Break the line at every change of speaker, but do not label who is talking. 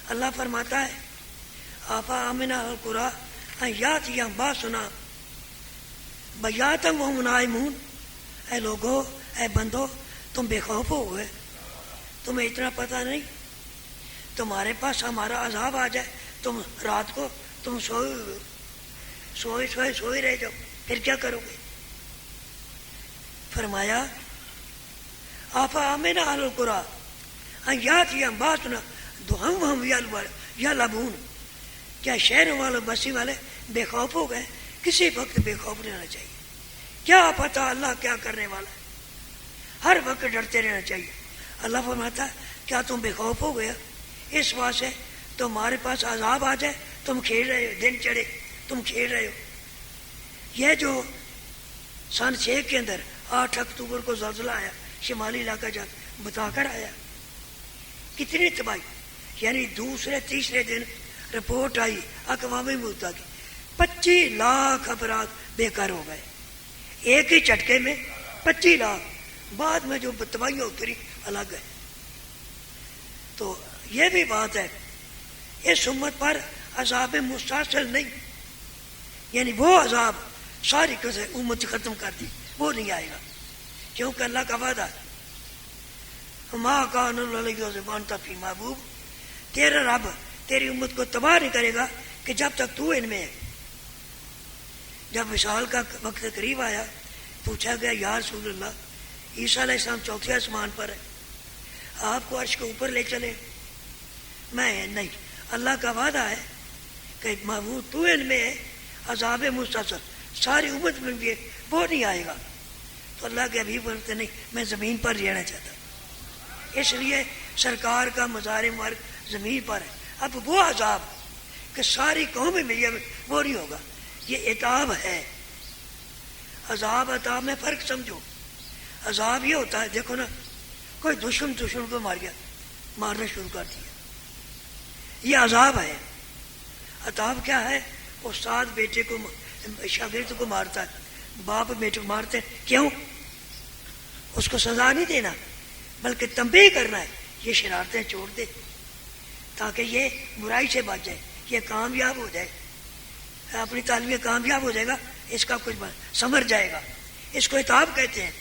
اللہ فرماتا ہے آفا آمنا القرا یاتیہم باسنا بیاتم وہم نائمون، اے لوگو، اے بندو، تم بے خوف ہو گئے؟ تمہیں اتنا پتہ نہیں تمہارے پاس ہمارا عذاب آ جائے، تم رات کو تم سوئے رہ جاؤ، پھر کیا کرو گے؟ فرمایا آفا آمنا اہل القرا ان یاتیہم باسنا ضحی وہم یلعبون، کیا شہروں والے بستی والے بے خوف ہو گئے؟ کسی وقت بے خوف رہنا چاہیے، کیا پتہ اللہ کیا کرنے والا ہے، ہر وقت ڈرتے رہنا چاہیے۔ اللہ فرماتا ہے کیا تم بے خوف ہو گیا؟ اس بات سے تمہارے پاس عذاب آ جائے تم کھیل رہے ہو، دن چڑھے تم کھیل رہے ہو۔ یہ جو سن 6 کے اندر 8 اکتوبر کو زلزلہ آیا، شمالی علاقہ جاتا بتا کر آیا، کتنی تباہی، یعنی دوسرے تیسرے دن رپورٹ آئی اقوام متحدہ کی 25 لاکھ افراد بیکار ہو گئے، ایک ہی جھٹکے میں 25 لاکھ، بعد میں جو تباہی اتری الگ ہے۔ تو یہ بھی بات ہے اس امت پر عذاب مستعصل نہیں، یعنی وہ عذاب ساری امت ختم کر دی وہ نہیں آئے گا، کیونکہ اللہ کا وعدہ ہے ما کان وانت فی محبوب، تیرا رب تیری امت کو تباہ نہیں کرے گا کہ جب تک تو ان میں ہے۔ جب وصال کا وقت قریب آیا پوچھا گیا یا رسول اللہ عیسیٰ علیہ السلام 4تھے آسمان پر ہے، آپ کو عرش کے اوپر لے چلے؟ میں نہیں، اللہ کا وعدہ ہے کہ محبوب تو ان میں ہے، عذاب مستعصل ساری امت میں بھی ہے وہ نہیں آئے گا۔ تو اللہ کے حبیب بولتے نہیں، میں زمین پر رہنا چاہتا ہوں، اس لیے سرکار کا مزار مبارک زمین پر ہے۔ اب وہ عذاب کہ ساری قومیں ملی وہ نہیں ہوگا، یہ عتاب ہے۔ عذاب عطاب میں فرق سمجھو۔ عذاب یہ ہوتا ہے دیکھو نا، کوئی دشمن کو مار گیا، مارنا شروع کر دیا، یہ عذاب ہے۔ عطاب کیا ہے؟ استاد بیٹے کو شاگرد کو مارتا ہے، باپ بیٹے کو مارتے ہیں، کیوں؟ اس کو سزا نہیں دینا بلکہ تنبیہ کرنا ہے، یہ شرارتیں چھوڑ دے تاکہ یہ برائی سے بچ جائے، یہ کامیاب ہو جائے، اپنی تعلیم میں کامیاب ہو جائے گا، اس کا کچھ سمجھ جائے گا، اس کو عتاب کہتے ہیں۔